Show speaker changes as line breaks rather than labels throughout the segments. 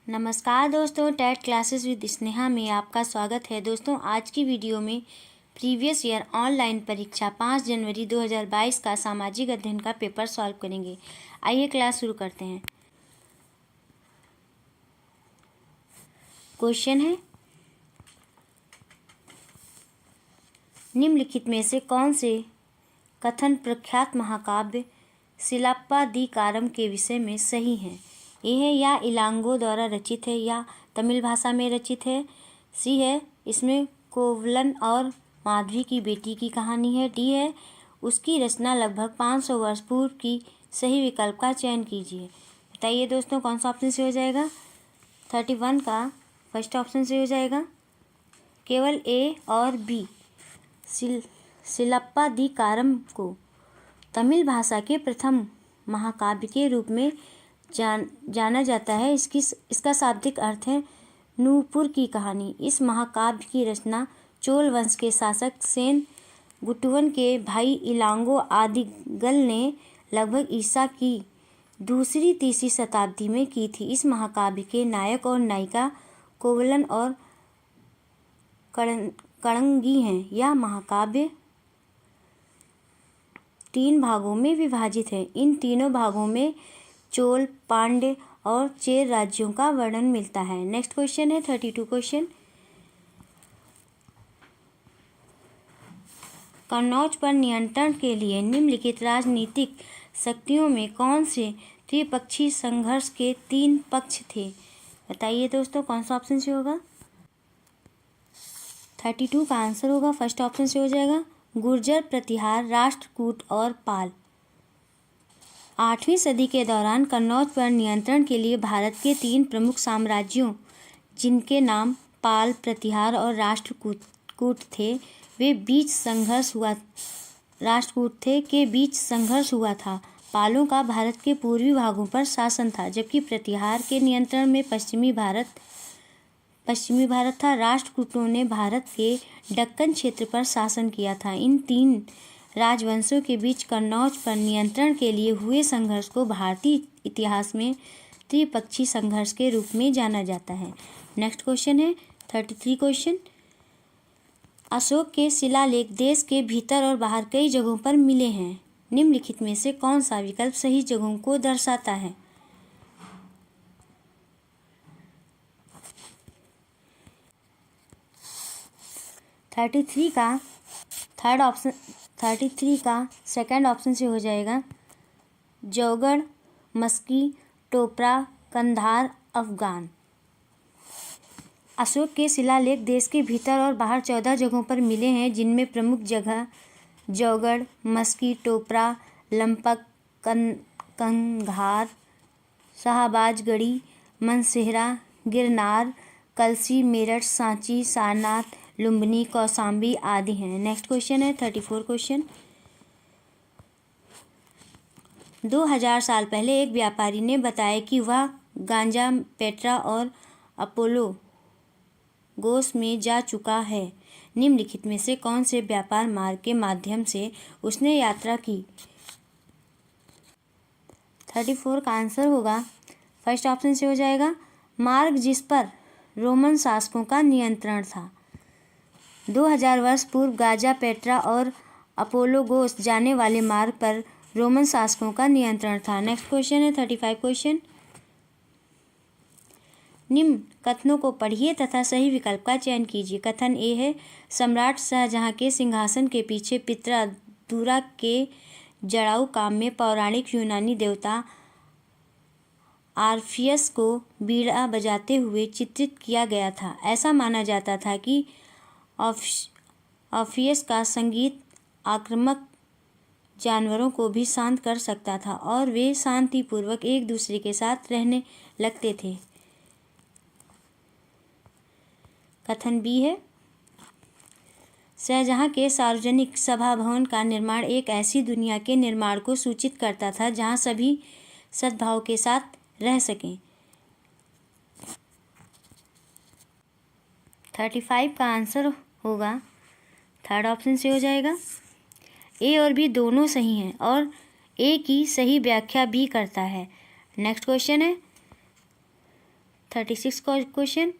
नमस्कार दोस्तों, TET classes with Sneha में आपका स्वागत है। दोस्तों, आज की वीडियो में प्रीवियस ईयर ऑनलाइन परीक्षा 5 जनवरी 2022 का सामाजिक अध्ययन का पेपर सॉल्व करेंगे। आइए क्लास शुरू करते हैं। क्वेश्चन है, निम्नलिखित में से कौन से कथन प्रख्यात महाकाव्य सिलप्पादिकारम के विषय में सही है? ए है, या इलांगो द्वारा रचित है या तमिल भाषा में रचित है। सी है, इसमें कोवलन और माधवी की बेटी की कहानी है। डी है, उसकी रचना लगभग 500 वर्ष पूर्व की। सही विकल्प का चयन कीजिए। बताइए दोस्तों, कौन सा ऑप्शन से हो जाएगा? 31 का फर्स्ट ऑप्शन से हो जाएगा। केवल ए और बी। सिलप्पादिकारम को तमिल भाषा के प्रथम महाकाव्य के रूप में जाना जाता है। इसका शाब्दिक अर्थ है नूपुर की कहानी। इस महाकाव्य की रचना चोल वंश के शासक सेन गुट्टुवन के भाई इलांगो आदिगल ने लगभग ईसा की दूसरी-तीसरी शताब्दी में की थी। इस महाकाव्य के नायक और नायिका कोवलन और कणंगी हैं। यह महाकाव्य 3 भागों में विभाजित है। इन तीनों भागों में चोल, पांड्य और चेर राज्यों का वर्णन मिलता है। नेक्स्ट क्वेश्चन है 32 क्वेश्चन। कन्नौज पर नियंत्रण के लिए निम्नलिखित राजनीतिक शक्तियों में कौन से त्रिपक्षीय संघर्ष के 3 पक्ष थे? बताइए दोस्तों, कौन सा ऑप्शन से होगा? 32 का आंसर होगा फर्स्ट ऑप्शन से हो जाएगा, गुर्जर, प्रतिहार, राष्ट्रकूट और पाल। 8वीं सदी के दौरान कन्नौज पर नियंत्रण के लिए भारत के 3 प्रमुख साम्राज्यों, जिनके नाम पाल, प्रतिहार और राष्ट्रकूट थे, के बीच संघर्ष हुआ था। पालों का भारत के पूर्वी भागों पर शासन था, जबकि प्रतिहार के नियंत्रण में पश्चिमी भारत था। राष्ट्रकूटों ने भारत के दक्कन क्षेत्र पर शासन किया था। इन 3 राजवंशों के बीच कन्नौज पर नियंत्रण के लिए हुए संघर्ष को भारतीय इतिहास में त्रिपक्षीय संघर्ष के रूप में जाना जाता है। नेक्स्ट क्वेश्चन है 33 क्वेश्चन। अशोक के शिलालेख देश के भीतर और बाहर कई जगहों पर मिले हैं। निम्नलिखित में से कौन सा विकल्प सही जगहों को दर्शाता है? थर्टी थ्री का सेकंड ऑप्शन से हो जाएगा, जौगढ़, मस्की, टोपरा, कंधार, अफगान। अशोक के शिलालेख देश के भीतर और बाहर 14 जगहों पर मिले हैं, जिनमें प्रमुख जगह जौगढ़, मस्की, टोपरा, लंपक, कंधार, शाहबाजगढ़ी, मनसेहरा, गिरनार, कलसी, मेरठ, सांची, सारनाथ, लुम्बिनी, कौशाम्बी आदि हैं। नेक्स्ट क्वेश्चन है 34 क्वेश्चन। 2000 साल पहले एक व्यापारी ने बताया कि वह गांजा, पेट्रा और अपोलो गोस में जा चुका है। निम्नलिखित में से कौन से व्यापार मार्ग के माध्यम से उसने यात्रा की? 34 का आंसर होगा फर्स्ट ऑप्शन से हो जाएगा, मार्ग जिस पर रोमन शासकों का नियंत्रण था। 2000 वर्ष पूर्व गांजा, पेट्रा और अपोलोगोस जाने वाले मार्ग पर रोमन शासकों का नियंत्रण था। नेक्स्ट क्वेश्चन है 35 क्वेश्चन। निम्न कथनों को पढ़िए तथा सही विकल्प का चयन कीजिए। कथन ए है, सम्राट शाहजहां के सिंहासन के पीछे पित्रादुरा के जड़ाऊ काम में पौराणिक यूनानी देवता आर्फियस को बीड़ा बजाते हुए चित्रित किया गया था। ऐसा माना जाता था कि ऑर्फियस का संगीत आक्रामक जानवरों को भी शांत कर सकता था और वे शांतिपूर्वक एक दूसरे के साथ रहने लगते थे। कथन बी है, शाहजहां के सार्वजनिक सभा भवन का निर्माण एक ऐसी दुनिया के निर्माण को सूचित करता था जहां सभी सद्भाव के साथ रह सकें। 35 का आंसर होगा थर्ड ऑप्शन से हो जाएगा। ए और बी दोनों सही हैं और ए की सही व्याख्या बी करता है। नेक्स्ट क्वेश्चन है 36 क्वेश्चन,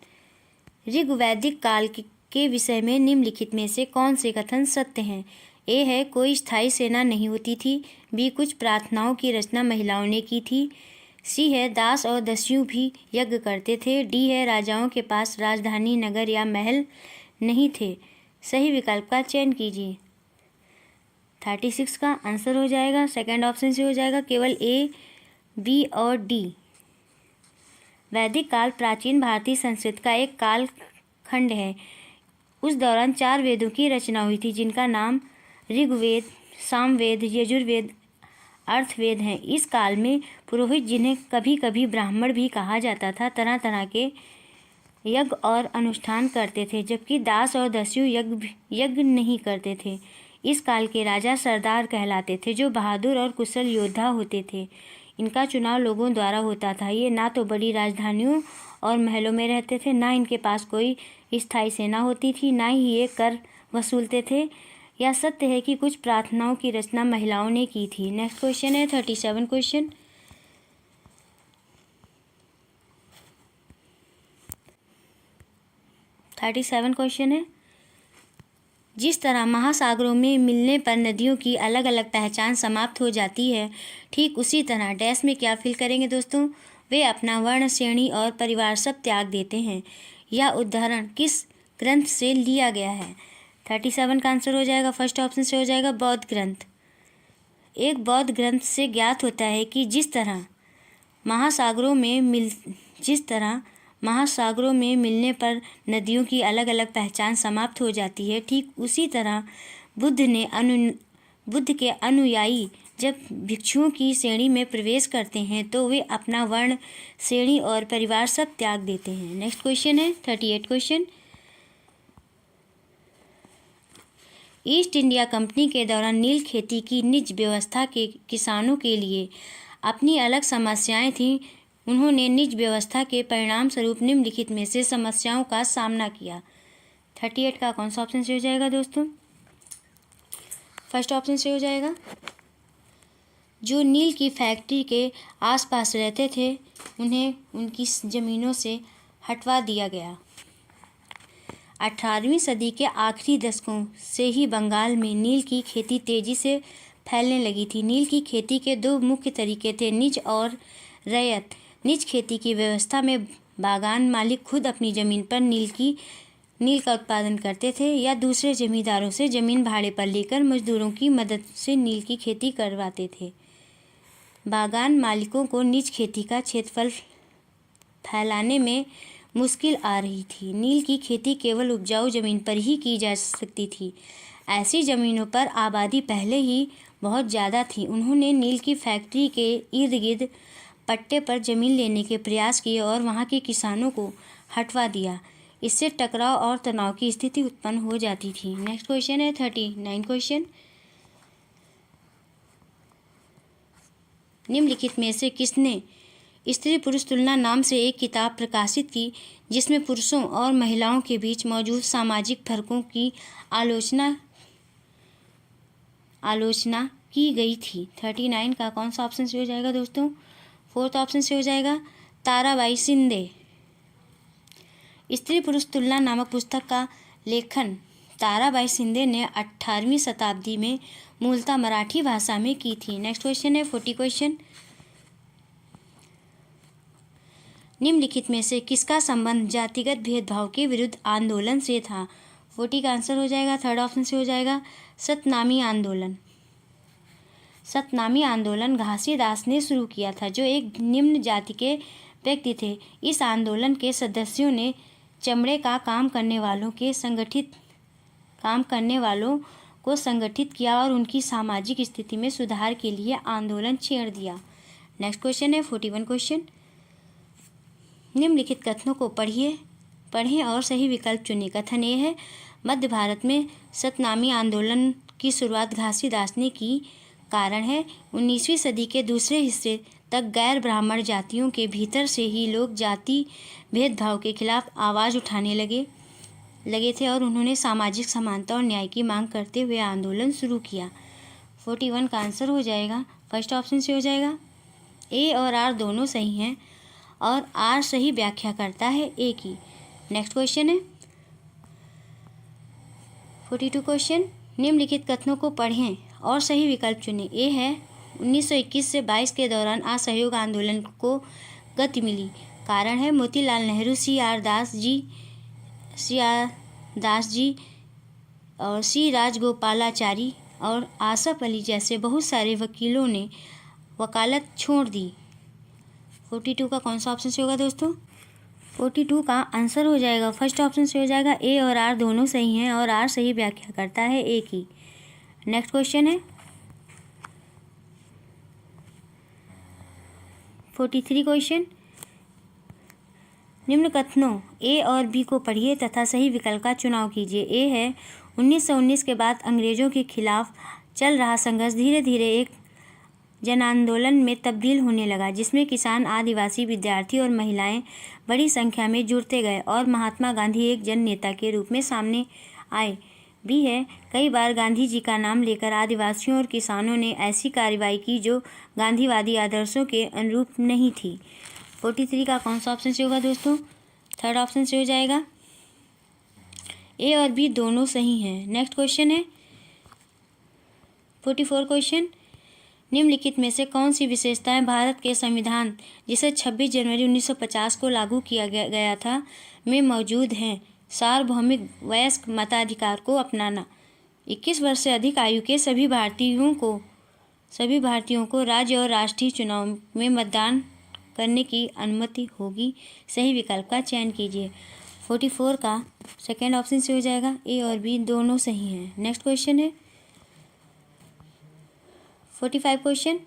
ऋग्वैदिक काल के विषय में निम्नलिखित में से कौन से कथन सत्य हैं? ए है कोई स्थायी सेना नहीं होती थी। बी कुछ प्रार्थनाओं की रचना महिलाओं ने की थी। सी है दास और दस्यु भी यज्ञ करते थे। डी है राजाओं के पास राजधानी, नगर या महल नहीं थे। सही विकल्प का चयन कीजिए। 36 का आंसर हो जाएगा सेकंड ऑप्शन से हो जाएगा केवल ए, बी और डी। वैदिक काल प्राचीन भारतीय संस्कृत का एक काल खंड है। उस दौरान 4 वेदों की रचना हुई थी जिनका नाम ऋग्वेद, सामवेद, यजुर्वेद, अर्थवेद हैं। इस काल में पुरोहित, जिन्हें कभी कभी ब्राह्मण भी कहा जाता था, तरह तरह के यज्ञ और अनुष्ठान करते थे, जबकि दास और दस्यु यज्ञ नहीं करते थे। इस काल के राजा सरदार कहलाते थे, जो बहादुर और कुशल योद्धा होते थे। इनका चुनाव लोगों द्वारा होता था। ये ना तो बड़ी राजधानियों और महलों में रहते थे, ना इनके पास कोई स्थायी सेना होती थी, ना ही ये कर वसूलते थे। यह सत्य है कि कुछ प्रार्थनाओं की रचना महिलाओं ने की थी। नेक्स्ट क्वेश्चन है 37 क्वेश्चन, 37 क्वेश्चन है, जिस तरह महासागरों में मिलने पर नदियों की अलग अलग पहचान समाप्त हो जाती है, ठीक उसी तरह डैश में क्या फिल करेंगे दोस्तों? वे अपना वर्ण, श्रेणी और परिवार सब त्याग देते हैं। यह उदाहरण किस ग्रंथ से लिया गया है? 37 का आंसर हो जाएगा फर्स्ट ऑप्शन से हो जाएगा बौद्ध ग्रंथ। एक बौद्ध ग्रंथ से ज्ञात होता है कि जिस तरह महासागरों में मिलने पर नदियों की अलग अलग पहचान समाप्त हो जाती है, ठीक उसी तरह बुद्ध के अनुयायी जब भिक्षुओं की श्रेणी में प्रवेश करते हैं तो वे अपना वर्ण, श्रेणी और परिवार सब त्याग देते हैं। नेक्स्ट क्वेश्चन है 38 क्वेश्चन, ईस्ट इंडिया कंपनी के दौरान नील खेती की निज व्यवस्था के किसानों के लिए अपनी अलग समस्याएं थीं। उन्होंने निज व्यवस्था के परिणाम स्वरूप निम्नलिखित में से समस्याओं का सामना किया। 38 का कौन सा ऑप्शन से हो जाएगा दोस्तों? फर्स्ट ऑप्शन से हो जाएगा। जो नील की फैक्ट्री के आसपास रहते थे उन्हें उनकी ज़मीनों से हटवा दिया गया। 18वीं सदी के आखिरी दशकों से ही बंगाल में नील की खेती तेज़ी से फैलने लगी थी। नील की खेती के 2 मुख्य तरीके थे, निज और रैयत। निज खेती की व्यवस्था में बागान मालिक खुद अपनी ज़मीन पर नील का उत्पादन करते थे या दूसरे जमींदारों से ज़मीन भाड़े पर लेकर मजदूरों की मदद से नील की खेती करवाते थे। बागान मालिकों को निज खेती का क्षेत्रफल फैलाने में मुश्किल आ रही थी। नील की खेती केवल उपजाऊ ज़मीन पर ही की जा सकती थी। ऐसी ज़मीनों पर आबादी पहले ही बहुत ज़्यादा थी। उन्होंने नील की फैक्ट्री के इर्द गिर्द पट्टे पर ज़मीन लेने के प्रयास किए और वहाँ के किसानों को हटवा दिया। इससे टकराव और तनाव की स्थिति उत्पन्न हो जाती थी। नेक्स्ट क्वेश्चन है 39 क्वेश्चन, निम्नलिखित में से किसने स्त्री पुरुष तुलना नाम से एक किताब प्रकाशित की जिसमें पुरुषों और महिलाओं के बीच मौजूद सामाजिक फर्कों की आलोचना की गई थी? 39 का कौन सा ऑप्शन से हो जाएगा दोस्तों? फोर्थ ऑप्शन से हो जाएगा ताराबाई शिंदे। स्त्री पुरुष तुलना नामक पुस्तक का लेखन ताराबाई शिंदे ने 18वीं शताब्दी में मूलतः मराठी भाषा में की थी। नेक्स्ट क्वेश्चन है 40 क्वेश्चन, निम्नलिखित में से किसका संबंध जातिगत भेदभाव के विरुद्ध आंदोलन से था? 40 का आंसर हो जाएगा थर्ड ऑप्शन से हो जाएगा सतनामी आंदोलन। सतनामी आंदोलन घासीदास ने शुरू किया था, जो एक निम्न जाति के व्यक्ति थे। इस आंदोलन के सदस्यों ने चमड़े का काम करने वालों को संगठित किया और उनकी सामाजिक स्थिति में सुधार के लिए आंदोलन छेड़ दिया। नेक्स्ट क्वेश्चन है 41 क्वेश्चन, निम्नलिखित कथनों को पढ़ें और सही विकल्प चुनें। कथन ए है मध्य भारत में सतनामी आंदोलन की शुरुआत घासीदास ने की। कारण है 19वीं सदी के दूसरे हिस्से तक गैर ब्राह्मण जातियों के भीतर से ही लोग जाति भेदभाव के खिलाफ आवाज़ उठाने लगे थे और उन्होंने सामाजिक समानता और न्याय की मांग करते हुए आंदोलन शुरू किया। 41 का आंसर हो जाएगा फर्स्ट ऑप्शन से हो जाएगा ए और आर दोनों सही हैं। और आर सही व्याख्या करता है ए की। नेक्स्ट क्वेश्चन है 42 क्वेश्चन, निम्नलिखित कथनों को पढ़ें और सही विकल्प चुनें। ए है 1921 से 22 के दौरान असहयोग आंदोलन को गति मिली। कारण है मोतीलाल नेहरू, सी आर दास जी और सी राजगोपालाचारी और आसफ अली जैसे बहुत सारे वकीलों ने वकालत छोड़ दी। 42 का कौन सा ऑप्शन से होगा दोस्तों? 42 का आंसर हो जाएगा फर्स्ट ऑप्शन से हो जाएगा। ए और आर दोनों सही हैं और आर सही व्याख्या करता है ए की। नेक्स्ट क्वेश्चन है 43 क्वेश्चन, निम्न कथनों ए और बी को पढ़िए तथा सही विकल्प का चुनाव कीजिए। ए है 1919 के बाद अंग्रेजों के खिलाफ चल रहा संघर्ष धीरे धीरे एक जन आंदोलन में तब्दील होने लगा, जिसमें किसान, आदिवासी, विद्यार्थी और महिलाएं बड़ी संख्या में जुड़ते गए और महात्मा गांधी एक जन नेता के रूप में सामने आए। बी है कई बार गांधी जी का नाम लेकर आदिवासियों और किसानों ने ऐसी कार्रवाई की जो गांधीवादी आदर्शों के अनुरूप नहीं थी। 43 का कौन सा ऑप्शन से होगा दोस्तों? थर्ड ऑप्शन से हो जाएगा। ए और बी दोनों सही हैं। नेक्स्ट क्वेश्चन है 44 क्वेश्चन, निम्नलिखित में से कौन सी विशेषताएं भारत के संविधान, जिसे 26 जनवरी 1950 को लागू किया गया था, में मौजूद हैं? सार्वभौमिक वयस्क मताधिकार को अपनाना, 21 वर्ष से अधिक आयु के सभी भारतीयों को राज्य और राष्ट्रीय चुनाव में मतदान करने की अनुमति होगी। सही विकल्प का चयन कीजिए। 44 का सेकेंड ऑप्शन से हो जाएगा। ए और बी दोनों सही हैं। नेक्स्ट क्वेश्चन है 45 क्वेश्चन,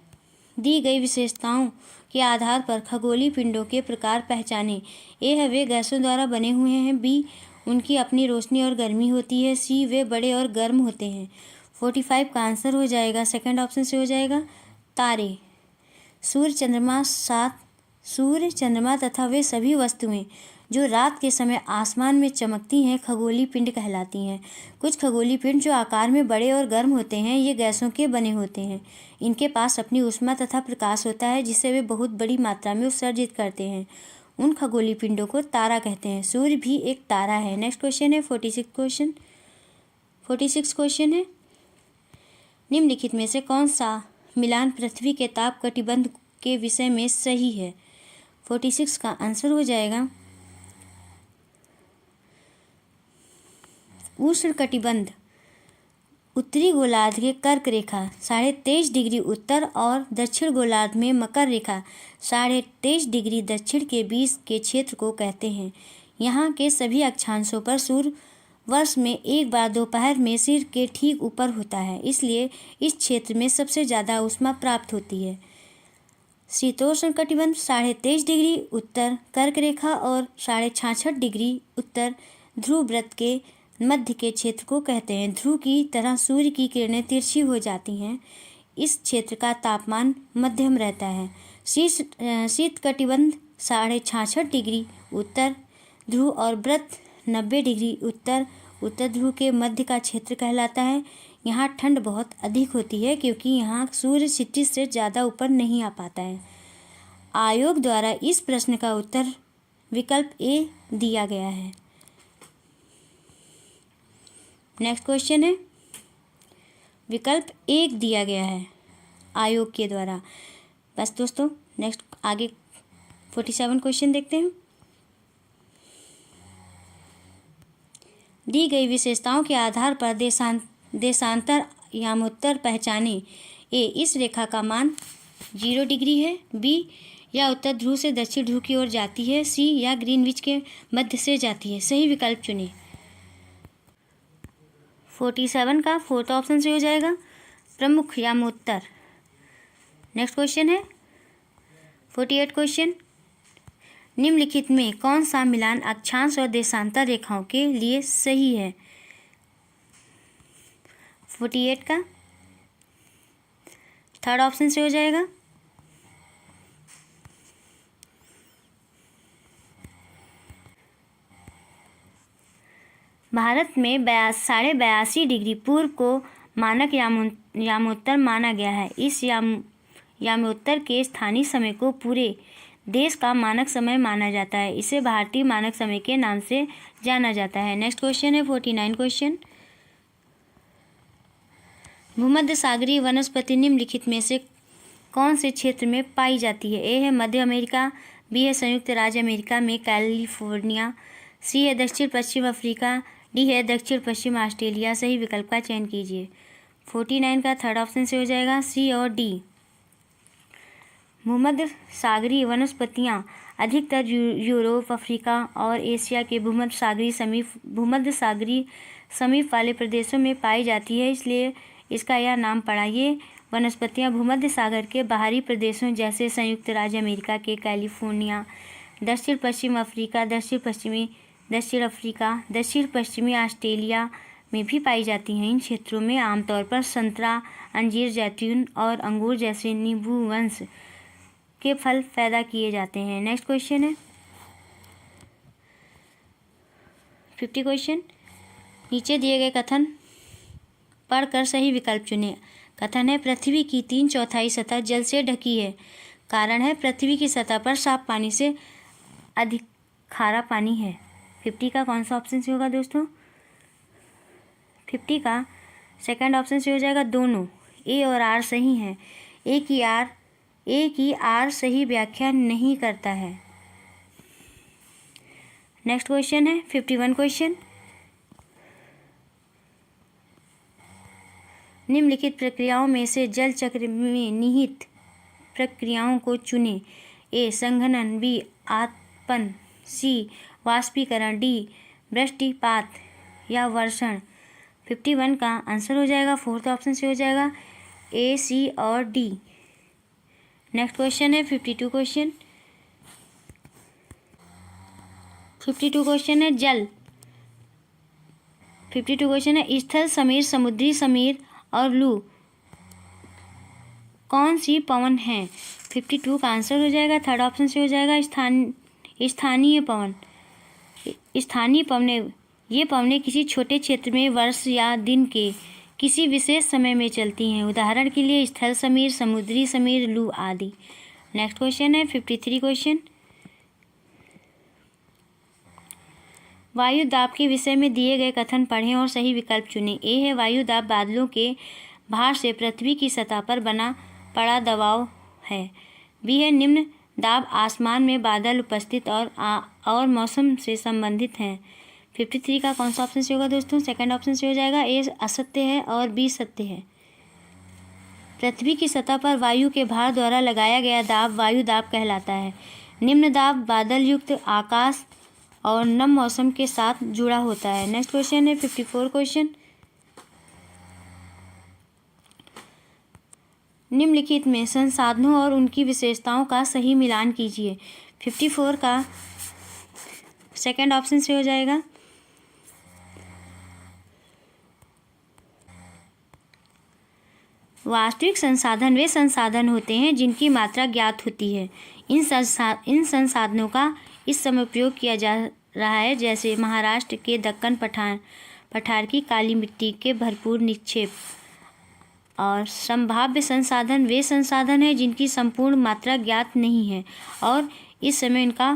दी गई विशेषताओं के आधार पर खगोलीय पिंडों के प्रकार पहचानें। ए है वे गैसों द्वारा बने हुए हैं। बी उनकी अपनी रोशनी और गर्मी होती है। सी वे बड़े और गर्म होते हैं। 45 का आंसर हो जाएगा सेकंड ऑप्शन से हो जाएगा तारे। सूर्य चंद्रमा तथा वे सभी वस्तुएं जो रात के समय आसमान में चमकती हैं खगोलीय पिंड कहलाती हैं। कुछ खगोलीय पिंड जो आकार में बड़े और गर्म होते हैं ये गैसों के बने होते हैं। इनके पास अपनी ऊष्मा तथा प्रकाश होता है जिससे वे बहुत बड़ी मात्रा में उत्सर्जित करते हैं। उन खगोलीय पिंडों को तारा कहते हैं। सूर्य भी एक तारा है। नेक्स्ट क्वेश्चन है 46 क्वेश्चन है, निम्नलिखित में से कौन सा मिलान पृथ्वी के ताप कटिबंध के विषय में सही है? 46 का आंसर हो जाएगा उष्ण कटिबंध। उत्तरी गोलार्ध के कर्क रेखा 23.5 डिग्री उत्तर और दक्षिण गोलार्ध में मकर रेखा 23.5 डिग्री दक्षिण के बीच के क्षेत्र को कहते हैं। यहाँ के सभी अक्षांशों पर सूर्य वर्ष में एक बार दोपहर में सिर के ठीक ऊपर होता है, इसलिए इस क्षेत्र में सबसे ज़्यादा ऊष्मा प्राप्त होती है। शीतोष्ण कटिबंध 23.5 डिग्री उत्तर कर्क रेखा और 66.5 डिग्री उत्तर ध्रुव वृत्त के मध्य के क्षेत्र को कहते हैं। ध्रुव की तरह सूर्य की किरणें तिरछी हो जाती हैं। इस क्षेत्र का तापमान मध्यम रहता है। शीत कटिबंध 66.5 डिग्री उत्तर ध्रुव और वृत्त 90 डिग्री उत्तर ध्रुव के मध्य का क्षेत्र कहलाता है। यहाँ ठंड बहुत अधिक होती है क्योंकि यहाँ सूर्य क्षितिज से ज़्यादा ऊपर नहीं आ पाता है। आयोग द्वारा इस प्रश्न का उत्तर विकल्प ए दिया गया है। नेक्स्ट क्वेश्चन है विकल्प 1 दिया गया है आयोग के द्वारा। बस दोस्तों नेक्स्ट आगे 47 क्वेश्चन देखते हैं। दी गई विशेषताओं के आधार पर देशांतर यामोत्तर पहचाने। ए इस रेखा का मान 0 डिग्री है। बी या उत्तर ध्रुव से दक्षिण ध्रुव की ओर जाती है। सी या ग्रीनविच के मध्य से जाती है। सही विकल्प चुनें। 47 का फोर्थ ऑप्शन से हो जाएगा प्रमुख यामोत्तर। नेक्स्ट क्वेश्चन है 48 क्वेश्चन, निम्नलिखित में कौन सा मिलान अक्षांश और देशांतर रेखाओं के लिए सही है? 48 का थर्ड ऑप्शन से हो जाएगा भारत में 82.5 डिग्री पूर्व को मानक यामोत्तर माना गया है। इस यामोत्तर के स्थानीय समय को पूरे देश का मानक समय माना जाता है। इसे भारतीय मानक समय के नाम से जाना जाता है। नेक्स्ट क्वेश्चन है 49 क्वेश्चन। भूमध्य सागरीय वनस्पति निम्नलिखित में से कौन से क्षेत्र में पाई जाती है? ए है मध्य अमेरिका, बी है संयुक्त राज्य अमेरिका में कैलिफोर्निया, सी है दक्षिण पश्चिम अफ्रीका, डी है दक्षिण पश्चिम ऑस्ट्रेलिया। सही विकल्प का चयन कीजिए। 49 का थर्ड ऑप्शन से हो जाएगा सी और डी। भूमध्य सागरीय वनस्पतियाँ अधिकतर यूरोप, अफ्रीका और एशिया के भूमध्य सागरीय समीप वाले प्रदेशों में पाई जाती है, इसलिए इसका यह नाम पड़ा। ये वनस्पतियाँ भूमध्य सागर के बाहरी प्रदेशों जैसे संयुक्त राज्य अमेरिका के कैलिफोर्निया, दक्षिण पश्चिम अफ्रीका, दक्षिण अफ्रीका, दक्षिण पश्चिमी ऑस्ट्रेलिया में भी पाई जाती हैं। इन क्षेत्रों में आमतौर पर संतरा, अंजीर, जैतून और अंगूर जैसे नींबू वंश के फल पैदा किए जाते हैं। नेक्स्ट क्वेश्चन है 50 क्वेश्चन। नीचे दिए गए कथन पढ़कर सही विकल्प चुनें। कथन है पृथ्वी की 3/4 सतह जल से ढकी है। कारण है पृथ्वी की सतह पर साफ पानी से अधिक खारा पानी है। 50 का कौन सा ऑप्शन से होगा दोस्तों? 50 का सेकंड ऑप्शन से हो जाएगा दोनों। ए और आर सही हैं। ए की आर सही व्याख्या नहीं करता है। नेक्स्ट क्वेश्चन है 51 क्वेश्चन। निम्नलिखित प्रक्रियाओं में से जल चक्र में निहित प्रक्रियाओं को चुनें। ए संघनन, बी आत्पन, सी वाष्पीकरण, डी वृष्टिपात या वर्षण। 51 का आंसर हो जाएगा फोर्थ ऑप्शन से हो जाएगा ए, सी और डी। नेक्स्ट क्वेश्चन है 52 क्वेश्चन। 52 क्वेश्चन है जल। 52 क्वेश्चन है स्थल समीर, समुद्री समीर और लू कौन सी पवन है? 52 का आंसर हो जाएगा थर्ड ऑप्शन से हो जाएगा स्थानीय पवन। स्थानीय पवनें ये पवनें किसी छोटे क्षेत्र में वर्ष या दिन के किसी विशेष समय में चलती हैं। उदाहरण के लिए स्थल समीर, समुद्री समीर, लू आदि। नेक्स्ट क्वेश्चन है 53 क्वेश्चन। वायु दाब के विषय में दिए गए कथन पढ़ें और सही विकल्प चुनें। ए है वायु दाब बादलों के भार से पृथ्वी की सतह पर बना पड़ा दबाव है। बी है निम्न दाब आसमान में बादल उपस्थित और मौसम से संबंधित हैं। 53 का कौन सा ऑप्शन से होगा दोस्तों? सेकंड ऑप्शन से हो जाएगा। ए असत्य है और बी सत्य है। पृथ्वी की सतह पर वायु के भार द्वारा लगाया गया दाब वायु दाब कहलाता है। निम्न दाब बादल युक्त आकाश और नम मौसम के साथ जुड़ा होता है। नेक्स्ट क्वेश्चन है 54 क्वेश्चन। निम्नलिखित में संसाधनों और उनकी विशेषताओं का सही मिलान कीजिए। 54 का सेकंड ऑप्शन से हो जाएगा। वास्तविक संसाधन वे संसाधन होते हैं जिनकी मात्रा ज्ञात होती है। इन संसाधनों का इस समय उपयोग किया जा रहा है, जैसे महाराष्ट्र के दक्कन पठार की काली मिट्टी के भरपूर निक्षेप। और संभाव्य संसाधन वे संसाधन हैं जिनकी संपूर्ण मात्रा ज्ञात नहीं है और इस समय इनका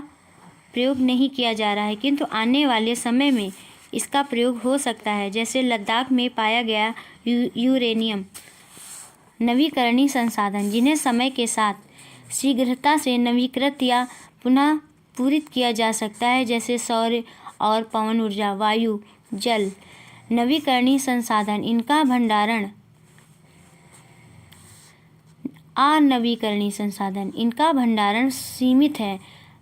प्रयोग नहीं किया जा रहा है, किंतु आने वाले समय में इसका प्रयोग हो सकता है, जैसे लद्दाख में पाया गया यूरेनियम। नवीकरणीय संसाधन जिन्हें समय के साथ शीघ्रता से नवीकृत या पुनः पूरित किया जा सकता है, जैसे सौर और पवन ऊर्जा, वायु, जल। नवीकरणीय संसाधन इनका भंडारण अनवीकरणीय संसाधन इनका भंडारण सीमित है।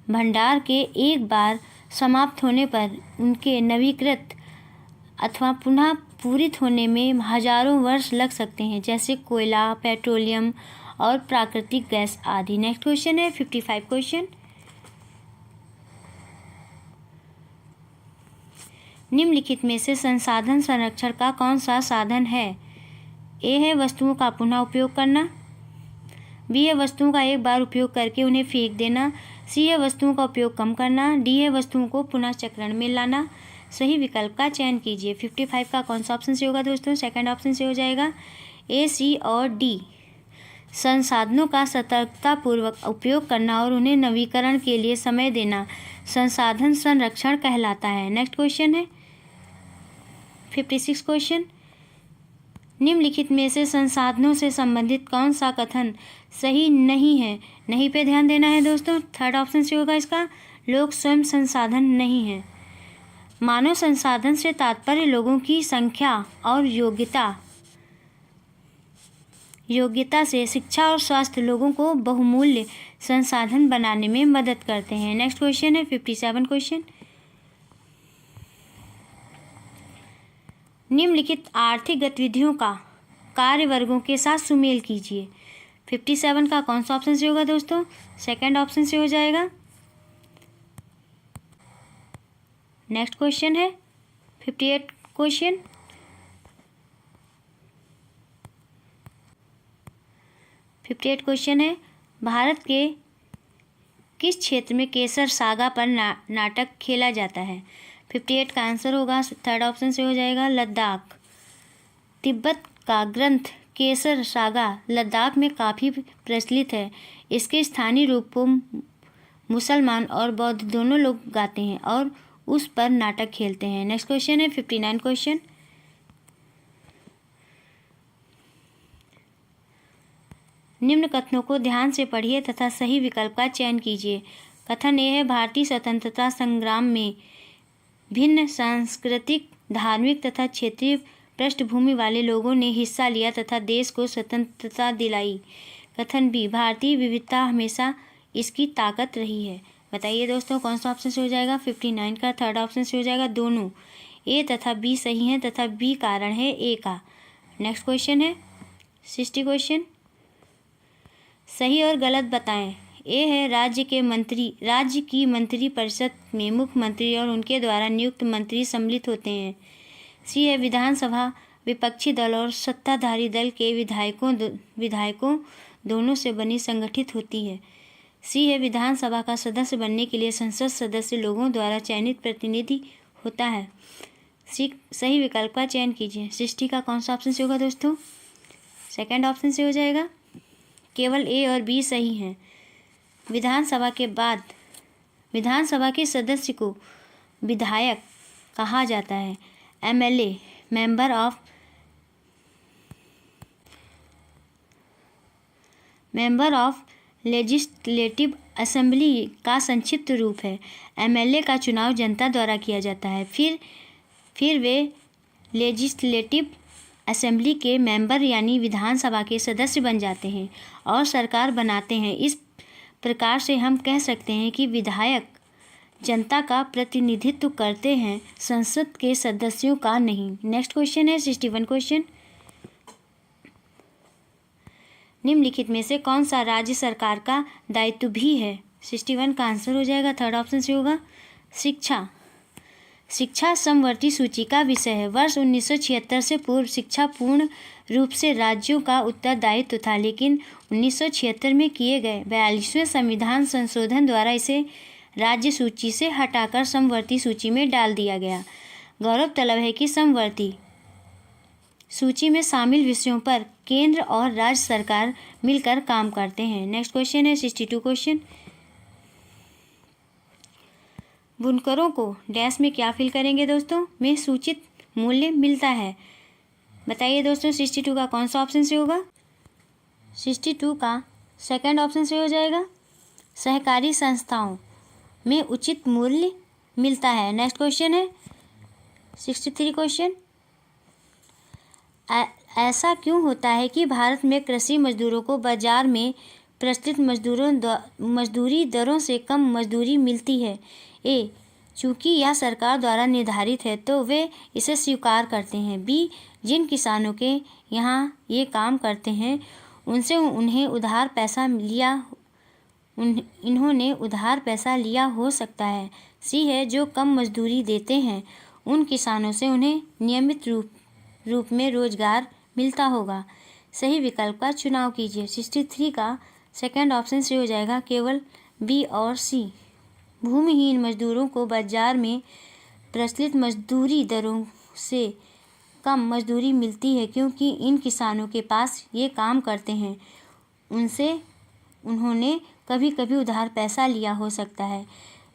भंडार के एक बार समाप्त होने पर उनके नवीकृत अथवा पुनः पूरित होने में हजारों वर्ष लग सकते हैं, जैसे कोयला, पेट्रोलियम और प्राकृतिक गैस आदि। नेक्स्ट क्वेश्चन है 55 क्वेश्चन। निम्नलिखित में से संसाधन संरक्षण का कौन सा साधन है? ए है वस्तुओं का पुनः उपयोग करना, बी है वस्तुओं का एक बार उपयोग करके उन्हें फेंक देना, सी है वस्तुओं का उपयोग कम करना, डी है वस्तुओं को पुनः चक्रण में लाना। सही विकल्प का चयन कीजिए। 55 का कौन सा ऑप्शन से होगा दोस्तों? सेकंड ऑप्शन से हो जाएगा ए, सी और डी। संसाधनों का सतर्कतापूर्वक उपयोग करना और उन्हें नवीकरण के लिए समय देना संसाधन संरक्षण कहलाता है। नेक्स्ट क्वेश्चन है 56 क्वेश्चन, निम्नलिखित में से संसाधनों से संबंधित कौन सा कथन सही नहीं है? नहीं पे ध्यान देना है दोस्तों। थर्ड ऑप्शन से होगा इसका, लोग स्वयं संसाधन नहीं है। मानव संसाधन से तात्पर्य लोगों की संख्या और योग्यता से शिक्षा और स्वास्थ्य लोगों को बहुमूल्य संसाधन बनाने में मदद करते हैं। नेक्स्ट क्वेश्चन है 57 क्वेश्चन, निम्नलिखित आर्थिक गतिविधियों का कार्य वर्गों के साथ सुमेल कीजिए। 57 का कौन सा ऑप्शन से होगा दोस्तों? सेकंड ऑप्शन से हो जाएगा। नेक्स्ट क्वेश्चन है 58 क्वेश्चन, है भारत के किस क्षेत्र में केसर सागा पर नाटक खेला जाता है? 58 का आंसर होगा, थर्ड ऑप्शन से हो जाएगा, लद्दाख। तिब्बत का ग्रंथ केसर सागा लद्दाख में काफ़ी प्रचलित है। इसके स्थानीय रूपों मुसलमान और बौद्ध दोनों लोग गाते हैं और उस पर नाटक खेलते हैं। नेक्स्ट क्वेश्चन है 59 क्वेश्चन, निम्न कथनों को ध्यान से पढ़िए तथा सही विकल्प का चयन कीजिए। कथन ए है, भारतीय स्वतंत्रता संग्राम में भिन्न सांस्कृतिक, धार्मिक तथा क्षेत्रीय पृष्ठभूमि वाले लोगों ने हिस्सा लिया तथा देश को स्वतंत्रता दिलाई। कथन बी, भारतीय विविधता हमेशा इसकी ताकत रही है। बताइए दोस्तों कौन सा ऑप्शन से हो जाएगा? 59 का थर्ड ऑप्शन से हो जाएगा, दोनों। ए तथा बी सही हैं तथा बी कारण है ए का। नेक्स्ट क्वेश्चन है 60 क्वेश्चन, सही और गलत बताएं। ए है, राज्य की मंत्री परिषद में मुख्यमंत्री और उनके द्वारा नियुक्त मंत्री सम्मिलित होते हैं। सी है, विधानसभा विपक्षी दल और सत्ताधारी दल के विधायकों दोनों से बनी संगठित होती है। सी है, विधानसभा का सदस्य बनने के लिए संसद सदस्य लोगों द्वारा चयनित प्रतिनिधि होता है। सी सही विकल्प का चयन कीजिए। 60 का कौन सा ऑप्शन से होगा दोस्तों? सेकंड ऑप्शन से हो जाएगा। केवल ए और बी सही हैं। विधानसभा के सदस्य को विधायक कहा जाता है। MLA member of legislative assembly का संक्षिप्त रूप है। एमएलए का चुनाव जनता द्वारा किया जाता है, फिर वे लेजिस्लेटिव असेंबली के मेंबर यानी विधानसभा के सदस्य बन जाते हैं और सरकार बनाते हैं। इस प्रकार से हम कह सकते हैं कि विधायक जनता का प्रतिनिधित्व करते हैं, संसद के सदस्यों का नहीं। नेक्स्ट क्वेश्चन है 61 क्वेश्चन, निम्नलिखित में से कौन सा राज्य सरकार का दायित्व भी है? 61 का आंसर हो जाएगा, थर्ड ऑप्शन से होगा, शिक्षा समवर्ती सूची का विषय है। वर्ष 1976 से पूर्व शिक्षा पूर्ण रूप से राज्यों का उत्तरदायित्व था, लेकिन 1976 में किए गए 42वें संविधान संशोधन द्वारा इसे राज्य सूची से हटाकर समवर्ती सूची में डाल दिया गया। गौरव तलब है कि समवर्ती सूची में शामिल विषयों पर केंद्र और राज्य सरकार मिलकर काम करते हैं। नेक्स्ट क्वेश्चन है 62 क्वेश्चन, बुनकरों को डैश में क्या फिल करेंगे दोस्तों? में सूचित मूल्य मिलता है। बताइए दोस्तों 62 का कौन सा ऑप्शन से होगा? 62 का सेकंड ऑप्शन से हो जाएगा, सहकारी संस्थाओं में उचित मूल्य मिलता है। नेक्स्ट क्वेश्चन है 63 क्वेश्चन, ऐसा क्यों होता है कि भारत में कृषि मजदूरों को बाजार में प्रचलित मजदूरी दरों से कम मजदूरी मिलती है? ए, चूँकि यह सरकार द्वारा निर्धारित है तो वे इसे स्वीकार करते हैं। बी, जिन किसानों के यहाँ ये काम करते हैं उनसे इन्होंने उधार पैसा लिया हो सकता है। सी है, जो कम मजदूरी देते हैं उन किसानों से उन्हें नियमित रूप में रोजगार मिलता होगा। सही विकल्प का चुनाव कीजिए। 63 का सेकंड ऑप्शन से हो जाएगा, केवल बी और सी। भूमिहीन मजदूरों को बाजार में प्रचलित मजदूरी दरों से कम मजदूरी मिलती है क्योंकि इन किसानों के पास ये काम करते हैं उनसे उन्होंने कभी कभी उधार पैसा लिया हो सकता है,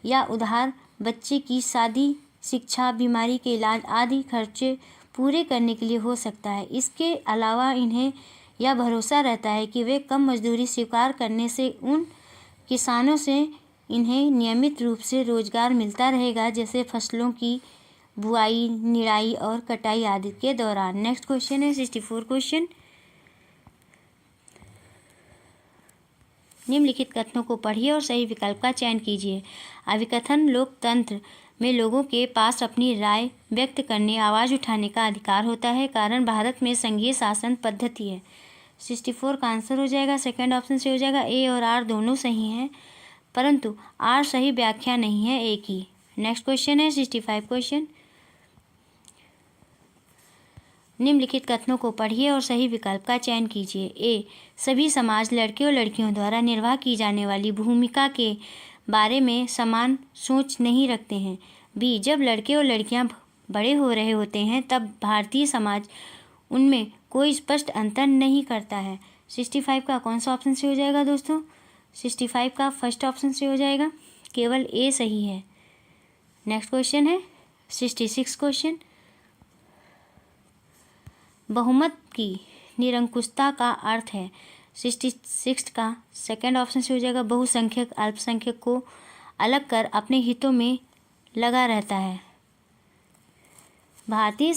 या उधार बच्चे की शादी, शिक्षा, बीमारी के इलाज आदि खर्चे पूरे करने के लिए हो सकता है। इसके अलावा इन्हें यह भरोसा रहता है कि वे कम मजदूरी स्वीकार करने से उन किसानों से इन्हें नियमित रूप से रोजगार मिलता रहेगा, जैसे फसलों की बुआई, निराई और कटाई आदि के दौरान। नेक्स्ट क्वेश्चन है 64 क्वेश्चन। निम्नलिखित कथनों को पढ़िए और सही विकल्प का चयन कीजिए। अभिकथन लोकतंत्र में लोगों के पास अपनी राय व्यक्त करने, आवाज़ उठाने का अधिकार होता है, कारण भारत में संघीय शासन पद्धति है। 64 का आंसर हो जाएगा, सेकंड ऑप्शन से हो जाएगा। ए और आर दोनों सही हैं, परंतु आर सही व्याख्या नहीं है ए की। नेक्स्ट क्वेश्चन है 65 क्वेश्चन। निम्नलिखित कथनों को पढ़िए और सही विकल्प का चयन कीजिए। ए, सभी समाज लड़के और लड़कियों द्वारा निर्वाह की जाने वाली भूमिका के बारे में समान सोच नहीं रखते हैं। बी, जब लड़के और लड़कियां बड़े हो रहे होते हैं तब भारतीय समाज उनमें कोई स्पष्ट अंतर नहीं करता है। 65 का कौन सा ऑप्शन से हो जाएगा दोस्तों? 65 का फर्स्ट ऑप्शन से हो जाएगा, केवल ए सही है। नेक्स्ट क्वेश्चन है 66 क्वेश्चन। बहुमत की निरंकुशता का अर्थ है। 66 का सेकंड ऑप्शन से हो जाएगा, बहुसंख्यक अल्पसंख्यक को अलग कर अपने हितों में लगा रहता है। भारतीय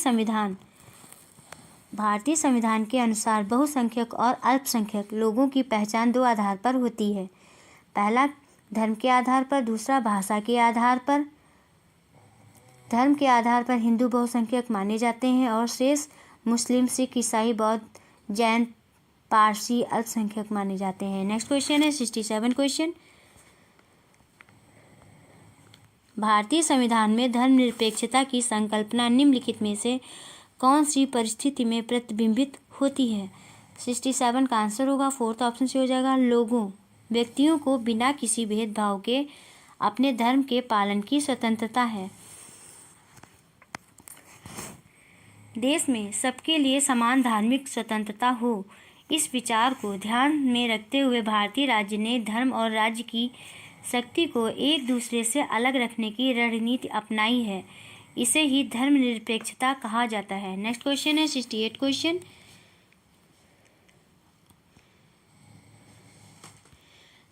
संविधान के अनुसार बहुसंख्यक और अल्पसंख्यक लोगों की पहचान दो आधार पर होती है। पहला धर्म के आधार पर, दूसरा भाषा के आधार पर। धर्म के आधार पर हिंदू बहुसंख्यक माने जाते हैं और शेष मुस्लिम, सिख, ईसाई, बौद्ध, जैन, पारसी अल्पसंख्यक माने जाते हैं। नेक्स्ट क्वेश्चन है 67 क्वेश्चन। भारतीय संविधान में धर्मनिरपेक्षता की संकल्पना निम्नलिखित में से कौन सी परिस्थिति में प्रतिबिंबित होती है? 67 का आंसर होगा, फोर्थ ऑप्शन से हो जाएगा, व्यक्तियों को बिना किसी भेदभाव के अपने धर्म के पालन की स्वतंत्रता है। देश में सबके लिए समान धार्मिक स्वतंत्रता हो, इस विचार को ध्यान में रखते हुए भारतीय राज्य ने धर्म और राज्य की शक्ति को एक दूसरे से अलग रखने की रणनीति अपनाई है। इसे ही धर्मनिरपेक्षता कहा जाता है। नेक्स्ट क्वेश्चन है 68 क्वेश्चन।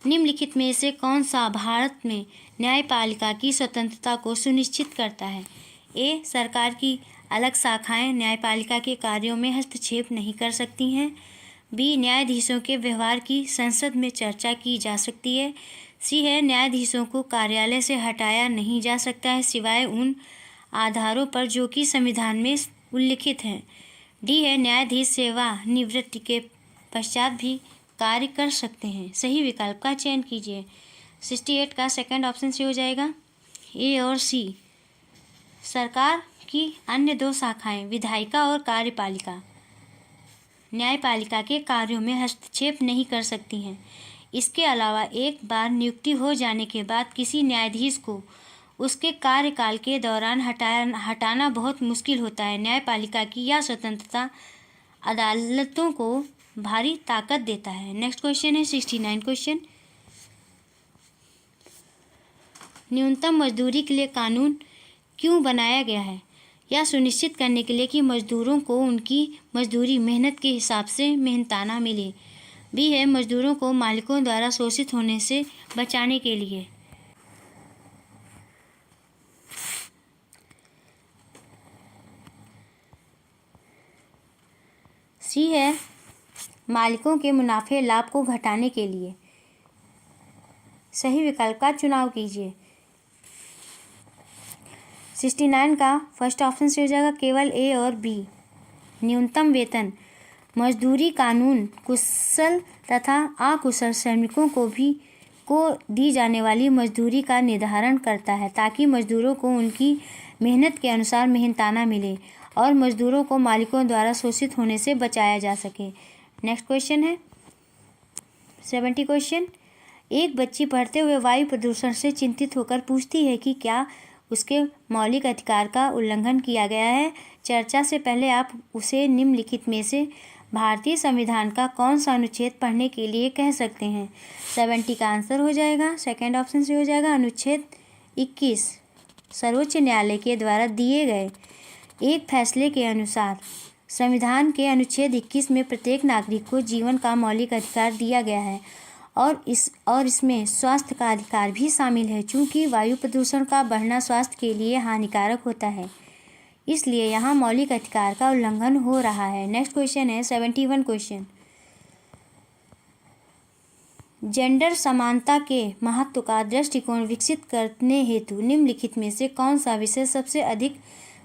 निम्नलिखित में से कौन सा भारत में न्यायपालिका की स्वतंत्रता को सुनिश्चित करता है? ए, सरकार की अलग शाखाएं न्यायपालिका के कार्यों में हस्तक्षेप नहीं कर सकती हैं। बी, न्यायाधीशों के व्यवहार की संसद में चर्चा की जा सकती है। सी है, न्यायाधीशों को कार्यालय से हटाया नहीं जा सकता है सिवाय उन आधारों पर जो कि संविधान में उल्लिखित हैं। डी है, न्यायाधीश सेवानिवृत्ति के पश्चात भी कार्य कर सकते हैं। सही विकल्प का चयन कीजिए। 68 का सेकंड ऑप्शन से हो जाएगा, ए और सी। सरकार की अन्य दो शाखाएं विधायिका और कार्यपालिका न्यायपालिका के कार्यों में हस्तक्षेप नहीं कर सकती हैं। इसके अलावा एक बार नियुक्ति हो जाने के बाद किसी न्यायाधीश को उसके कार्यकाल के दौरान हटाना बहुत मुश्किल होता है। न्यायपालिका की यह स्वतंत्रता अदालतों को भारी ताकत देता है। नेक्स्ट क्वेश्चन है 69 क्वेश्चन। न्यूनतम मजदूरी के लिए कानून क्यों बनाया गया है? यह सुनिश्चित करने के लिए कि मजदूरों को उनकी मजदूरी मेहनत के हिसाब से मेहनताना मिले। बी है, मजदूरों को मालिकों द्वारा शोषित होने से बचाने के लिए। सी है, मालिकों के मुनाफे लाभ को घटाने के लिए। सही विकल्प का चुनाव कीजिए। 69 का फर्स्ट ऑप्शन से हो जाएगा, केवल ए और बी। न्यूनतम वेतन मजदूरी कानून कुशल तथा अकुशल श्रमिकों को दी जाने वाली मजदूरी का निर्धारण करता है ताकि मजदूरों को उनकी मेहनत के अनुसार मेहनताना मिले और मजदूरों को मालिकों द्वारा शोषित होने से बचाया जा सके। नेक्स्ट क्वेश्चन है 70 क्वेश्चन। एक बच्ची पढ़ते हुए वायु प्रदूषण से चिंतित होकर पूछती है कि क्या उसके मौलिक अधिकार का उल्लंघन किया गया है। चर्चा से पहले आप उसे निम्नलिखित में से भारतीय संविधान का कौन सा अनुच्छेद पढ़ने के लिए कह सकते हैं? 70 का आंसर हो जाएगा, सेकंड ऑप्शन से हो जाएगा अनुच्छेद 21। सर्वोच्च न्यायालय के द्वारा दिए गए एक फैसले के अनुसार संविधान के अनुच्छेद 21 में प्रत्येक नागरिक को जीवन का मौलिक अधिकार दिया गया है और इसमें स्वास्थ्य का अधिकार भी शामिल है। चूँकि वायु प्रदूषण का बढ़ना स्वास्थ्य के लिए हानिकारक होता है, इसलिए यहाँ मौलिक अधिकार का उल्लंघन हो रहा है। नेक्स्ट क्वेश्चन है 71 क्वेश्चन। जेंडर समानता के महत्व का दृष्टिकोण विकसित करने हेतु निम्नलिखित में से कौन सा विषय सबसे अधिक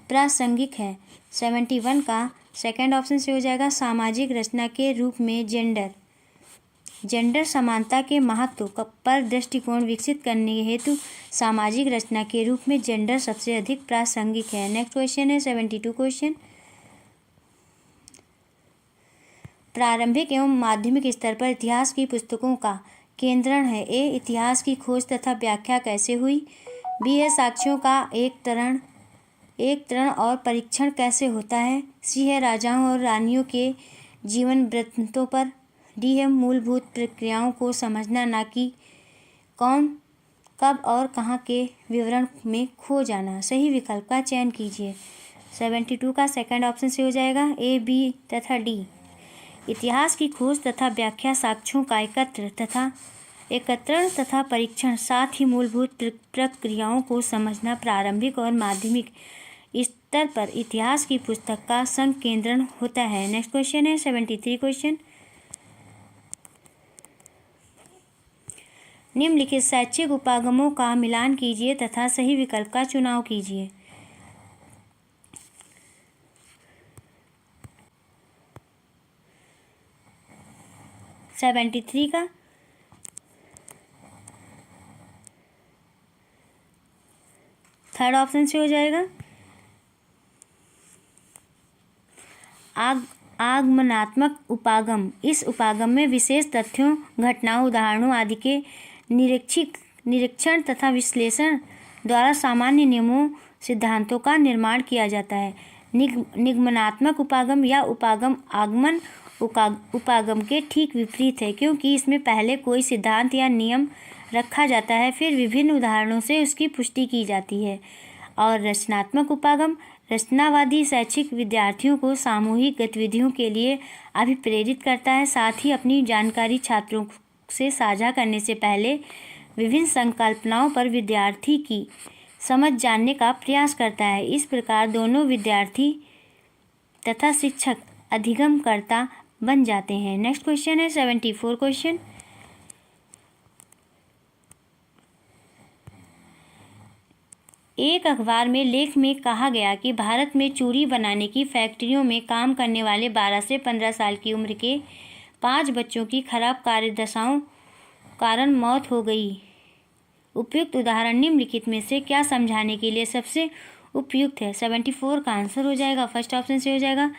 प्रासंगिक है? 71 का सेकंड ऑप्शन से हो जाएगा सामाजिक रचना के रूप में जेंडर समानता के महत्व पर दृष्टिकोण विकसित करने हेतु सामाजिक रचना के रूप में जेंडर सबसे अधिक प्रासंगिक है। नेक्स्ट क्वेश्चन है 72 क्वेश्चन। प्रारंभिक एवं माध्यमिक स्तर पर इतिहास की पुस्तकों का केंद्रण है। ए, इतिहास की खोज तथा व्याख्या कैसे हुई? बी है साक्ष्यों का एक तरण और परीक्षण कैसे होता है? सी है राजाओं और रानियों के जीवन वृत्तांतों पर? डी है मूलभूत प्रक्रियाओं को समझना, ना कि कौन, कब और कहाँ के विवरण में खो जाना। सही विकल्प का चयन कीजिए। 72 का सेकंड ऑप्शन से हो जाएगा ए, बी तथा डी। इतिहास की खोज तथा व्याख्या साक्ष्यों का एकत्रण तथा परीक्षण, साथ ही मूलभूत प्रक्रियाओं को समझना प्रारंभिक और माध्यमिक स्तर पर इतिहास की पुस्तक का संकेंद्रण होता है। नेक्स्ट क्वेश्चन है 73 क्वेश्चन। निम्नलिखित शैक्षिक उपागमों का मिलान कीजिए तथा सही विकल्प का चुनाव कीजिए। सेवेंटी थ्री का थर्ड ऑप्शन से हो जाएगा आगमनात्मक उपागम। इस उपागम में विशेष तथ्यों, घटनाओं, उदाहरणों आदि के निरीक्षण तथा विश्लेषण द्वारा सामान्य नियमों, सिद्धांतों का निर्माण किया जाता है। निगमनात्मक उपागम या उपागम आगमन उपागम के ठीक विपरीत है, क्योंकि इसमें पहले कोई सिद्धांत या नियम रखा जाता है, फिर विभिन्न उदाहरणों से उसकी पुष्टि की जाती है। और रचनात्मक उपागम रचनावादी शैक्षिक विद्यार्थियों को सामूहिक गतिविधियों के लिए अभिप्रेरित करता है, साथ ही अपनी जानकारी छात्रों से साझा करने से पहले विभिन्न संकल्पनाओं पर विद्यार्थी की समझ जानने का प्रयास करता है। इस प्रकार दोनों विद्यार्थी तथा शिक्षक अधिगमकर्ता बन जाते हैं। नेक्स्ट क्वेश्चन है 74 क्वेश्चन। एक अखबार में लेख में कहा गया कि भारत में चूड़ी बनाने की फैक्ट्रियों में काम करने वाले 12 से 15 साल की उम्र के 5 बच्चों की खराब कार्यदशाओं कारण मौत हो गई। उपयुक्त उदाहरण निम्नलिखित में से क्या समझाने के लिए सबसे उपयुक्त है? 74 का आंसर हो जाएगा, फर्स्ट ऑप्शन से हो जाएगा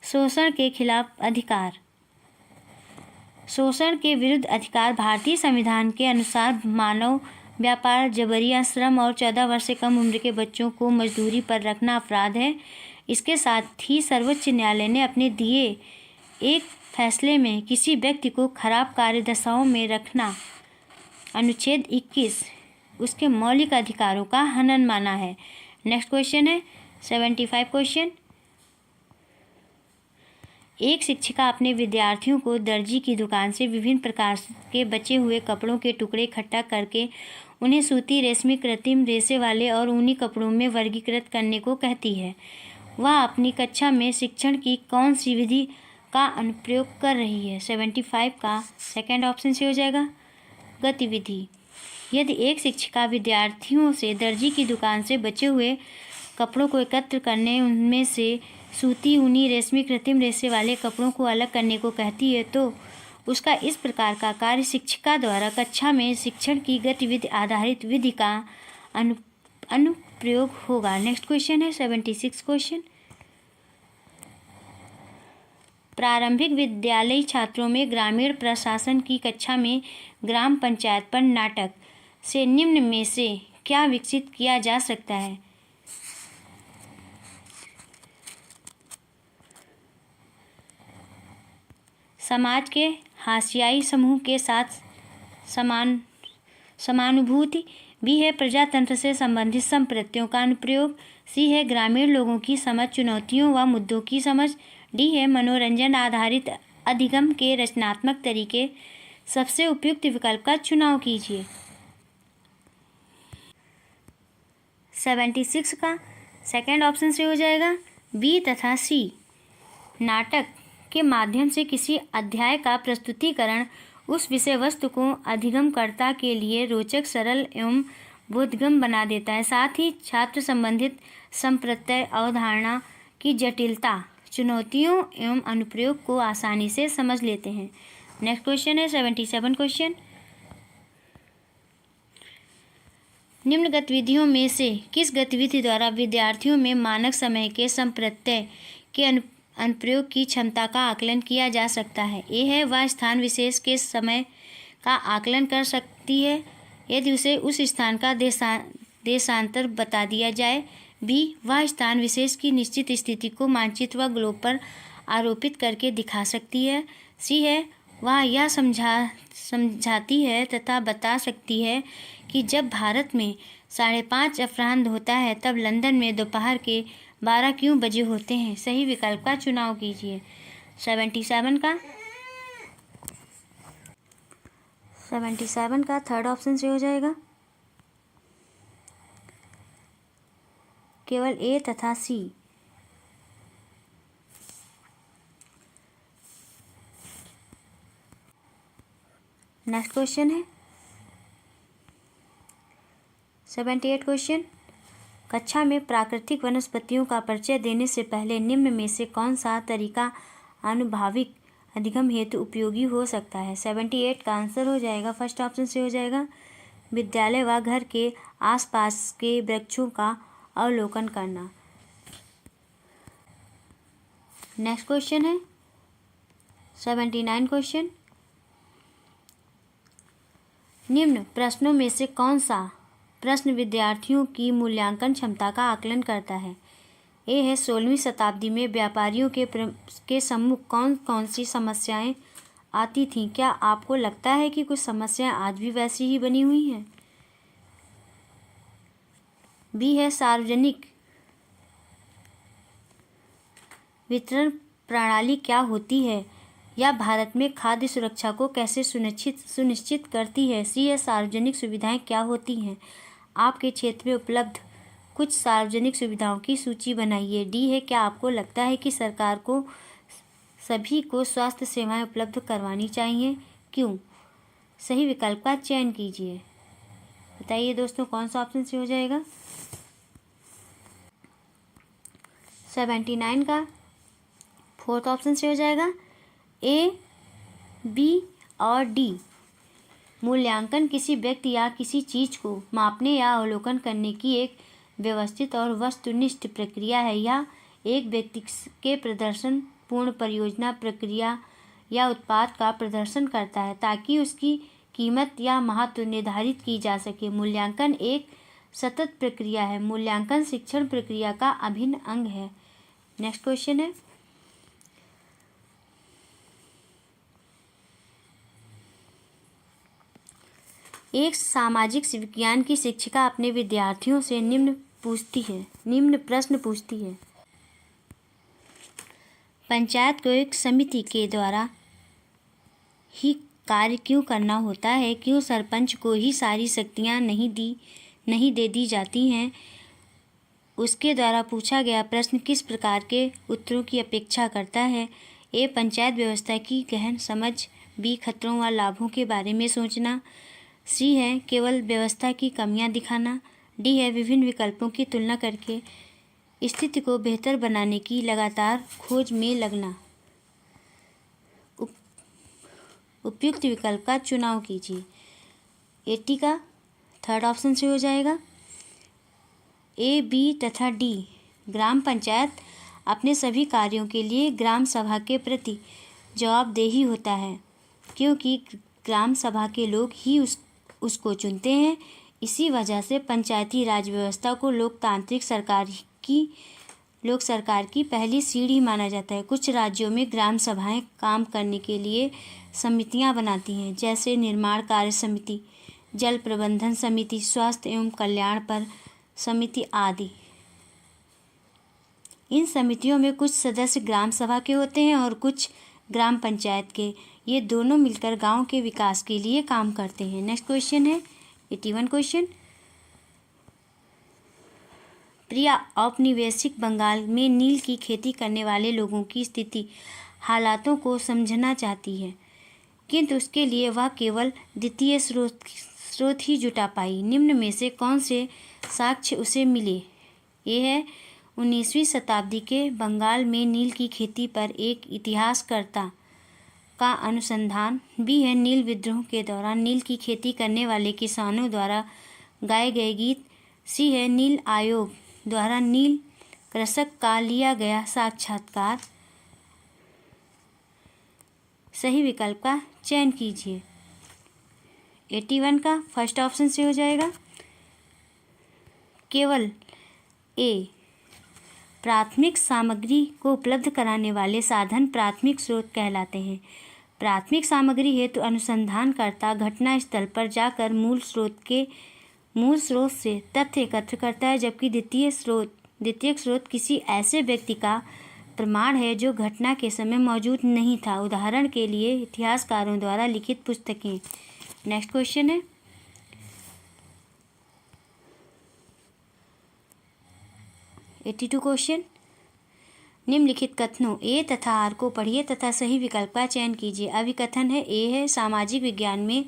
शोषण के खिलाफ अधिकार। शोषण के विरुद्ध अधिकार भारतीय संविधान के अनुसार मानव व्यापार, जबरिया श्रम और 14 वर्ष से कम उम्र के बच्चों को मजदूरी पर रखना अपराध है। इसके साथ ही सर्वोच्च न्यायालय ने अपने दिए एक फैसले में किसी व्यक्ति को खराब कार्यदशाओं में रखना अनुच्छेद 21 उसके मौलिक अधिकारों का हनन माना है। नेक्स्ट क्वेश्चन है 75 क्वेश्चन। एक शिक्षिका अपने विद्यार्थियों को दर्जी की दुकान से विभिन्न प्रकार के बचे हुए कपड़ों के टुकड़े इकट्ठा करके उन्हें सूती, रेशमी, कृत्रिम रेशे वाले और ऊनी कपड़ों में वर्गीकृत करने को कहती है। वह अपनी कक्षा में शिक्षण की कौन सी विधि का अनुप्रयोग कर रही है? 75 का सेकंड ऑप्शन से हो जाएगा गतिविधि। यदि एक शिक्षिका विद्यार्थियों से दर्जी की दुकान से बचे हुए कपड़ों को एकत्र करने, उनमें से सूती, ऊनी, रेशमी, कृत्रिम रेशे वाले कपड़ों को अलग करने को कहती है, तो उसका इस प्रकार का कार्य शिक्षिका द्वारा कक्षा में शिक्षण की गतिविधि आधारित विधि का अनुप्रयोग होगा। नेक्स्ट क्वेश्चन है 76 क्वेश्चन। प्रारंभिक विद्यालयी छात्रों में ग्रामीण प्रशासन की कक्षा में ग्राम पंचायत पर नाटक से निम्न में से क्या विकसित किया जा सकता है? समाज के हाशियाई समूह के साथ समानुभूति। बी है प्रजातंत्र से संबंधित संप्रत्यों का अनुप्रयोग। सी है ग्रामीण लोगों की समझ चुनौतियों व मुद्दों की समझ। डी है मनोरंजन आधारित अधिगम के रचनात्मक तरीके। सबसे उपयुक्त विकल्प का चुनाव कीजिए। 76 का सेकंड ऑप्शन से हो जाएगा बी तथा सी। नाटक के माध्यम से किसी अध्याय का प्रस्तुतिकरण उस विषय वस्तु को अधिगमकर्ता के लिए रोचक, सरल एवं बोधगम्य बना देता है। साथ ही छात्र संबंधित संप्रत्यय अवधारणा की जटिलता, चुनौतियों एवं अनुप्रयोग को आसानी से समझ लेते हैं। नेक्स्ट क्वेश्चन है 77 क्वेश्चन। निम्न गतिविधियों में से किस गतिविधि द्वारा विद्यार्थियों में मानक समय के संप्रत्यय के अनुप्रयोग की क्षमता का आकलन किया जा सकता है? ए है वह स्थान विशेष के समय का आकलन कर सकती है यदि उसे उस स्थान का देशांतर बता दिया जाए। बी वह स्थान विशेष की निश्चित स्थिति को मानचित्र व ग्लोब पर आरोपित करके दिखा सकती है। सी है वह यह समझाती है तथा बता सकती है कि जब भारत में 5:30 अपराह्न होता है तब लंदन में दोपहर के 12 क्यों बजे होते हैं। सही विकल्प का चुनाव कीजिए। 77 का थर्ड ऑप्शन से हो जाएगा केवल ए तथा सी। नेक्स्ट क्वेश्चन है 78 क्वेश्चन। कक्षा में प्राकृतिक वनस्पतियों का परिचय देने से पहले निम्न में से कौन सा तरीका आनुभाविक अधिगम हेतु उपयोगी हो सकता है? 78 का आंसर हो जाएगा फर्स्ट ऑप्शन से हो जाएगा विद्यालय व घर के आसपास के वृक्षों का अवलोकन करना। नेक्स्ट क्वेश्चन है 79 क्वेश्चन। निम्न प्रश्नों में से कौन सा प्रश्न विद्यार्थियों की मूल्यांकन क्षमता का आकलन करता है? ए है 16वीं शताब्दी में व्यापारियों के सम्मुख कौन कौन सी समस्याएं आती थीं? क्या आपको लगता है कि कुछ समस्याएं आज भी वैसी ही बनी हुई हैं? बी है सार्वजनिक वितरण प्रणाली क्या होती है या भारत में खाद्य सुरक्षा को कैसे सुनिश्चित करती है? सी है सार्वजनिक सुविधाएं क्या होती हैं? आपके क्षेत्र में उपलब्ध कुछ सार्वजनिक सुविधाओं की सूची बनाइए। डी है क्या आपको लगता है कि सरकार को सभी को स्वास्थ्य सेवाएं उपलब्ध करवानी चाहिए? क्यों? सही विकल्प का चयन कीजिए। बताइए दोस्तों कौन सा ऑप्शन से हो जाएगा? 79 का फोर्थ ऑप्शन से हो जाएगा ए, बी और डी। मूल्यांकन किसी व्यक्ति या किसी चीज़ को मापने या अवलोकन करने की एक व्यवस्थित और वस्तुनिष्ठ प्रक्रिया है। यह एक व्यक्ति के प्रदर्शन, पूर्ण परियोजना, प्रक्रिया या उत्पाद का प्रदर्शन करता है ताकि उसकी कीमत या महत्व निर्धारित की जा सके। मूल्यांकन एक सतत प्रक्रिया है। मूल्यांकन शिक्षण प्रक्रिया का अभिन्न अंग है। नेक्स्ट क्वेश्चन है एक सामाजिक विज्ञान की शिक्षिका अपने विद्यार्थियों से निम्न प्रश्न पूछती है। पंचायत को एक समिति के द्वारा ही कार्य क्यों करना होता है? क्यों सरपंच को ही सारी शक्तियाँ नहीं दे दी जाती हैं? उसके द्वारा पूछा गया प्रश्न किस प्रकार के उत्तरों की अपेक्षा करता है? ए, पंचायत व्यवस्था की गहन समझ। बी, खतरों व लाभों के बारे में सोचना। सी है केवल व्यवस्था की कमियां दिखाना। डी है विभिन्न विकल्पों की तुलना करके स्थिति को बेहतर बनाने की लगातार खोज में लगना। उपयुक्त विकल्प का चुनाव कीजिए। 80 का थर्ड ऑप्शन से हो जाएगा ए, बी तथा डी। ग्राम पंचायत अपने सभी कार्यों के लिए ग्राम सभा के प्रति जवाबदेही होता है क्योंकि ग्राम सभा के लोग ही उसको चुनते हैं। इसी वजह से पंचायती राज व्यवस्था को लोकतांत्रिक सरकार की लोक सरकार की पहली सीढ़ी माना जाता है। कुछ राज्यों में ग्राम सभाएं काम करने के लिए समितियां बनाती हैं, जैसे निर्माण कार्य समिति, जल प्रबंधन समिति, स्वास्थ्य एवं कल्याण पर समिति आदि। इन समितियों में कुछ सदस्य ग्राम सभा के होते हैं और कुछ ग्राम पंचायत के। ये दोनों मिलकर गांव के विकास के लिए काम करते हैं। नेक्स्ट क्वेश्चन है 81 क्वेश्चन। प्रिया औपनिवेशिक बंगाल में नील की खेती करने वाले लोगों की स्थिति हालातों को समझना चाहती है, किंतु उसके लिए वह केवल द्वितीय स्रोत ही जुटा पाई। निम्न में से कौन से साक्ष्य उसे मिले? ये है 19वीं शताब्दी के बंगाल में नील की खेती पर एक इतिहासकर्ता का अनुसंधान। बी है नील विद्रोह के दौरान नील की खेती करने वाले किसानों द्वारा गाए गए गीत। सी है नील आयोग द्वारा नील कृषक का लिया गया साक्षात्कार। सही विकल्प का चयन कीजिए। 81 का फर्स्ट ऑप्शन से हो जाएगा केवल ए। प्राथमिक सामग्री को उपलब्ध कराने वाले साधन प्राथमिक स्रोत कहलाते हैं। प्राथमिक सामग्री हेतु अनुसंधानकर्ता घटना स्थल पर जाकर मूल स्रोत से तथ्य एकत्र करता है, जबकि द्वितीयक स्रोत किसी ऐसे व्यक्ति का प्रमाण है जो घटना के समय मौजूद नहीं था। उदाहरण के लिए इतिहासकारों द्वारा लिखित पुस्तकें। नेक्स्ट क्वेश्चन है 82 क्वेश्चन। निम्नलिखित कथनों ए तथा आर को पढ़िए तथा सही विकल्प का चयन कीजिए। अभिकथन है ए है सामाजिक विज्ञान में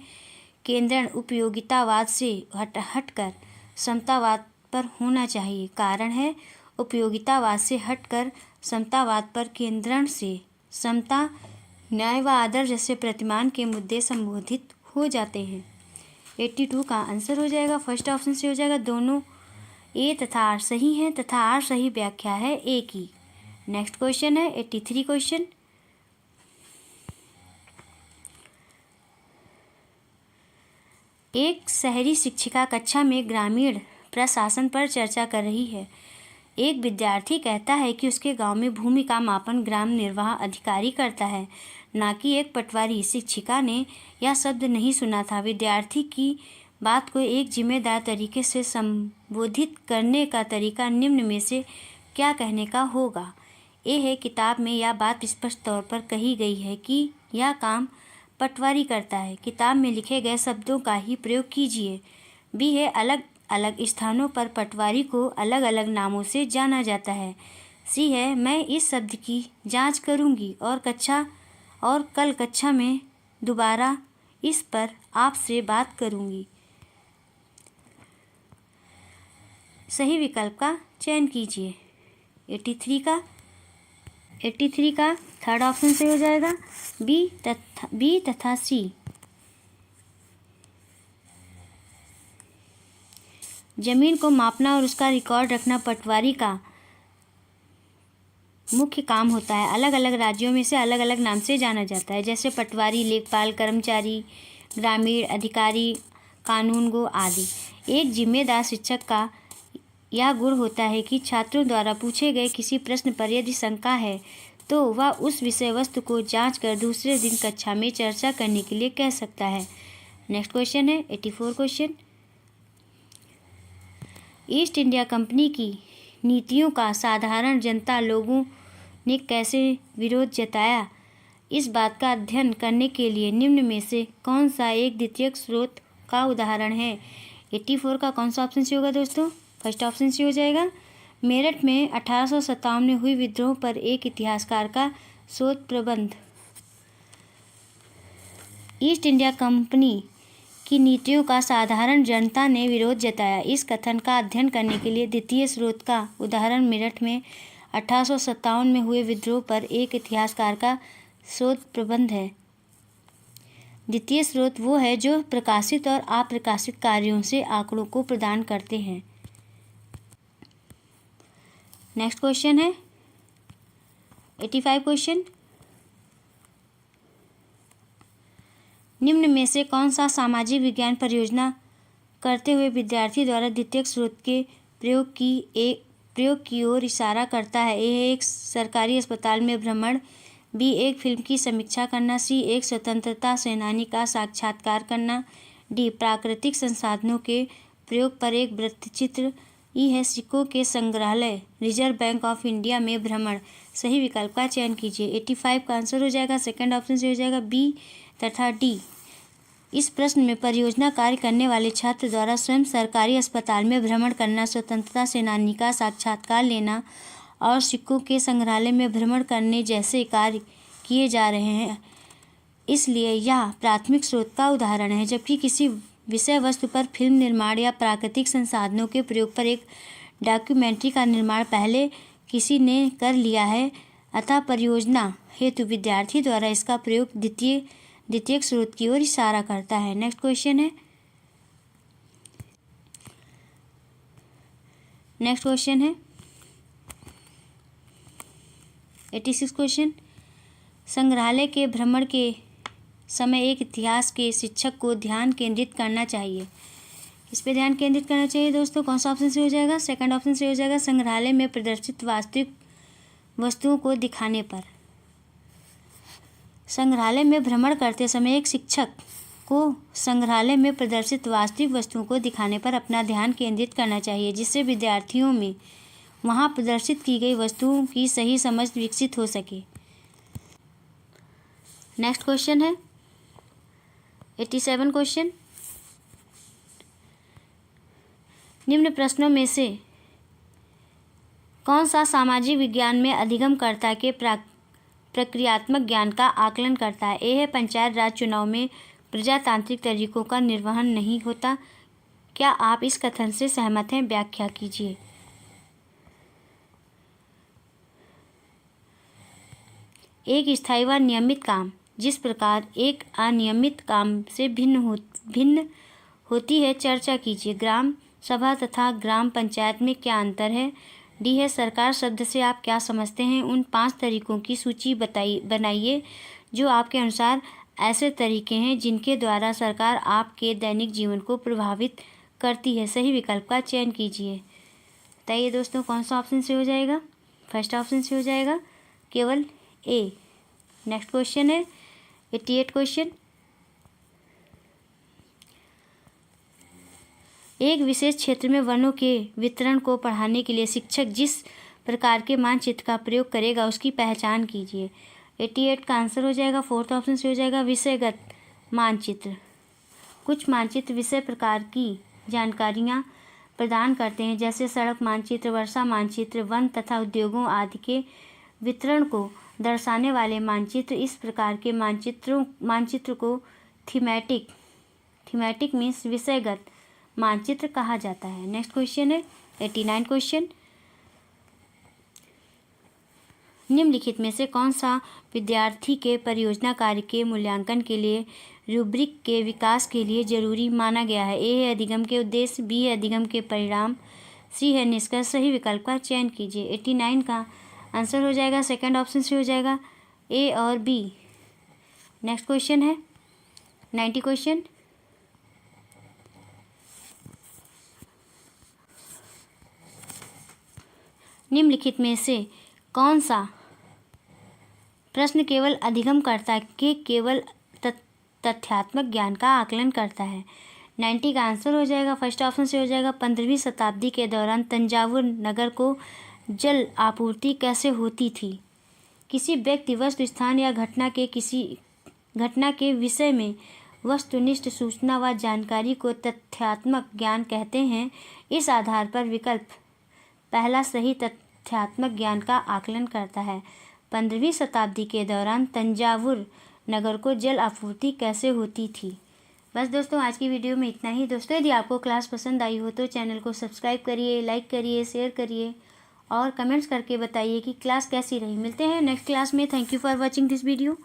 केंद्रण उपयोगितावाद से हटकर समतावाद पर होना चाहिए। कारण है उपयोगितावाद से हटकर समतावाद पर केंद्रण से समता, न्याय व आदर जैसे प्रतिमान के मुद्दे संबोधित हो जाते हैं। 82 का आंसर हो जाएगा फर्स्ट ऑप्शन से हो जाएगा। दोनों ए तथा आर सही हैं तथा आर सही व्याख्या है ए की। नेक्स्ट क्वेश्चन है 83 क्वेश्चन। एक शहरी शिक्षिका कक्षा में ग्रामीण प्रशासन पर चर्चा कर रही है। एक विद्यार्थी कहता है कि उसके गांव में भूमि का मापन ग्राम निर्वाह अधिकारी करता है, ना कि एक पटवारी। शिक्षिका ने यह शब्द नहीं सुना था। विद्यार्थी की बात को एक जिम्मेदार तरीके से संबोधित करने का तरीका निम्न में से क्या कहने का होगा? ए है किताब में यह बात स्पष्ट तौर पर कही गई है कि यह काम पटवारी करता है। किताब में लिखे गए शब्दों का ही प्रयोग कीजिए। बी है अलग अलग स्थानों पर पटवारी को अलग अलग नामों से जाना जाता है। सी है मैं इस शब्द की जांच करूंगी और कल कक्षा में दोबारा इस पर आपसे बात करूंगी। सही विकल्प का चयन कीजिए। 83 का थर्ड ऑप्शन से हो जाएगा बी तथा सी। जमीन को मापना और उसका रिकॉर्ड रखना पटवारी का मुख्य काम होता है। अलग अलग राज्यों में से अलग अलग नाम से जाना जाता है, जैसे पटवारी, लेखपाल, कर्मचारी, ग्रामीण अधिकारी, कानूनगो आदि। एक जिम्मेदार शिक्षक का यह गुण होता है कि छात्रों द्वारा पूछे गए किसी प्रश्न पर यदि शंका है तो वह उस विषय वस्तु को जांच कर दूसरे दिन कक्षा में चर्चा करने के लिए कह सकता है। नेक्स्ट क्वेश्चन है 84 क्वेश्चन। ईस्ट इंडिया कंपनी की नीतियों का साधारण जनता लोगों ने कैसे विरोध जताया, इस बात का अध्ययन करने के लिए निम्न में से कौन सा एक द्वितीयक स्रोत का उदाहरण है? 84 का कौन सा ऑप्शन से होगा दोस्तों? फर्स्ट ऑप्शन से हो जाएगा। मेरठ में 1857 में हुई विद्रोह पर एक इतिहासकार का शोध प्रबंध। ईस्ट इंडिया कंपनी की नीतियों का साधारण जनता ने विरोध जताया। इस कथन का अध्ययन करने के लिए द्वितीय स्रोत का उदाहरण मेरठ में 1857 में हुए विद्रोह पर एक इतिहासकार का शोध प्रबंध है। द्वितीय स्रोत वो है जो प्रकाशित और अप्रकाशित कार्यों से आंकड़ों को प्रदान करते हैं। नेक्स्ट क्वेश्चन है 85 क्वेश्चन। निम्न में से कौन सा सामाजिक विज्ञान परियोजना करते हुए विद्यार्थी द्वारा द्वितीयक स्रोत के प्रयोग की प्रयोग की ओर इशारा करता है? ए, एक सरकारी अस्पताल में भ्रमण। बी, एक फिल्म की समीक्षा करना। सी, एक स्वतंत्रता सेनानी का साक्षात्कार करना। डी, प्राकृतिक संसाधनों के प्रयोग पर एक वृत्तचित्र। ई है सिक्कों के संग्रहालय रिजर्व बैंक ऑफ इंडिया में भ्रमण। सही विकल्प का चयन कीजिए। 85 का आंसर हो जाएगा। सेकंड ऑप्शन से हो जाएगा बी तथा डी। इस प्रश्न में परियोजना कार्य करने वाले छात्र द्वारा स्वयं सरकारी अस्पताल में भ्रमण करना, स्वतंत्रता सेनानी का साक्षात्कार लेना और सिक्कों के संग्रहालय में भ्रमण करने जैसे कार्य किए जा रहे हैं, इसलिए यह प्राथमिक स्रोत का उदाहरण है। जबकि किसी विषय वस्तु पर फिल्म निर्माण या प्राकृतिक संसाधनों के प्रयोग पर एक डॉक्यूमेंट्री का निर्माण पहले किसी ने कर लिया है, अतः परियोजना हेतु विद्यार्थी द्वारा इसका प्रयोग द्वितीयक स्रोत की ओर इशारा करता है। नेक्स्ट क्वेश्चन है 86 क्वेश्चन। संग्रहालय के भ्रमण के समय एक इतिहास के शिक्षक को ध्यान केंद्रित करना चाहिए। इस पे ध्यान केंद्रित करना चाहिए दोस्तों। कौन सा ऑप्शन से हो जाएगा? सेकंड ऑप्शन से हो जाएगा संग्रहालय में प्रदर्शित वास्तविक वस्तुओं को दिखाने पर। संग्रहालय में भ्रमण करते समय एक शिक्षक को संग्रहालय में प्रदर्शित वास्तविक वस्तुओं को दिखाने पर अपना ध्यान केंद्रित करना चाहिए, जिससे विद्यार्थियों में वहां प्रदर्शित की गई वस्तुओं की सही समझ विकसित हो सके। नेक्स्ट क्वेश्चन है 87 क्वेश्चन। निम्न प्रश्नों में से कौन सा सामाजिक विज्ञान में अधिगमकर्ता के प्रक्रियात्मक ज्ञान का आकलन करता है? ए है पंचायत राज चुनाव में प्रजातांत्रिक तरीकों का निर्वहन नहीं होता। क्या आप इस कथन से सहमत हैं? व्याख्या कीजिए। एक स्थायी व नियमित काम जिस प्रकार एक अनियमित काम से भिन्न होती है, चर्चा कीजिए। ग्राम सभा तथा ग्राम पंचायत में क्या अंतर है? डी है सरकार शब्द से आप क्या समझते हैं? उन 5 तरीकों की सूची बनाइए जो आपके अनुसार ऐसे तरीके हैं जिनके द्वारा सरकार आपके दैनिक जीवन को प्रभावित करती है। सही विकल्प का चयन कीजिए। बताइए दोस्तों कौन सा ऑप्शन से हो जाएगा? फर्स्ट ऑप्शन से हो जाएगा केवल ए। नेक्स्ट क्वेश्चन है 88 क्वेश्चन। एक विशेष क्षेत्र में वनों के वितरण को पढ़ाने के लिए शिक्षक जिस प्रकार के मानचित्र का प्रयोग करेगा उसकी पहचान कीजिए। 88 का आंसर हो जाएगा फोर्थ ऑप्शन से हो जाएगा विषयगत मानचित्र। कुछ मानचित्र विषय प्रकार की जानकारियां प्रदान करते हैं, जैसे सड़क मानचित्र, वर्षा मानचित्र, वन तथा उद्योगों आदि के वितरण को दर्शाने वाले मानचित्र। इस प्रकार के मानचित्र को थीमेटिक मीन्स विषयगत मानचित्र कहा जाता है। नेक्स्ट क्वेश्चन है 89 क्वेश्चन। निम्नलिखित में से कौन सा विद्यार्थी के परियोजना कार्य के मूल्यांकन के लिए रूब्रिक के विकास के लिए जरूरी माना गया है? ए है अधिगम के उद्देश्य, बी है अधिगम के परिणाम, सी है निष्कर्ष। सही विकल्प का चयन कीजिए। 89 का आंसर हो जाएगा सेकंड ऑप्शन से हो जाएगा ए और बी। नेक्स्ट क्वेश्चन है 90 क्वेश्चन। निम्नलिखित में से कौन सा प्रश्न केवल अधिगमकर्ता के केवल तथ्यात्मक ज्ञान का आकलन करता है? 90 का आंसर हो जाएगा फर्स्ट ऑप्शन से हो जाएगा 15वीं शताब्दी के दौरान तंजावुर नगर को जल आपूर्ति कैसे होती थी? किसी व्यक्ति, वस्तु, स्थान या घटना के विषय में वस्तुनिष्ठ सूचना व जानकारी को तथ्यात्मक ज्ञान कहते हैं। इस आधार पर विकल्प पहला सही तथ्यात्मक ज्ञान का आकलन करता है। 15वीं शताब्दी के दौरान तंजावुर नगर को जल आपूर्ति कैसे होती थी। बस दोस्तों आज की वीडियो में इतना ही। दोस्तों यदि आपको क्लास पसंद आई हो तो चैनल को सब्सक्राइब करिए, लाइक करिए, शेयर करिए और कमेंट्स करके बताइए कि क्लास कैसी रही। मिलते हैं नेक्स्ट क्लास में। Thank you for watching this video.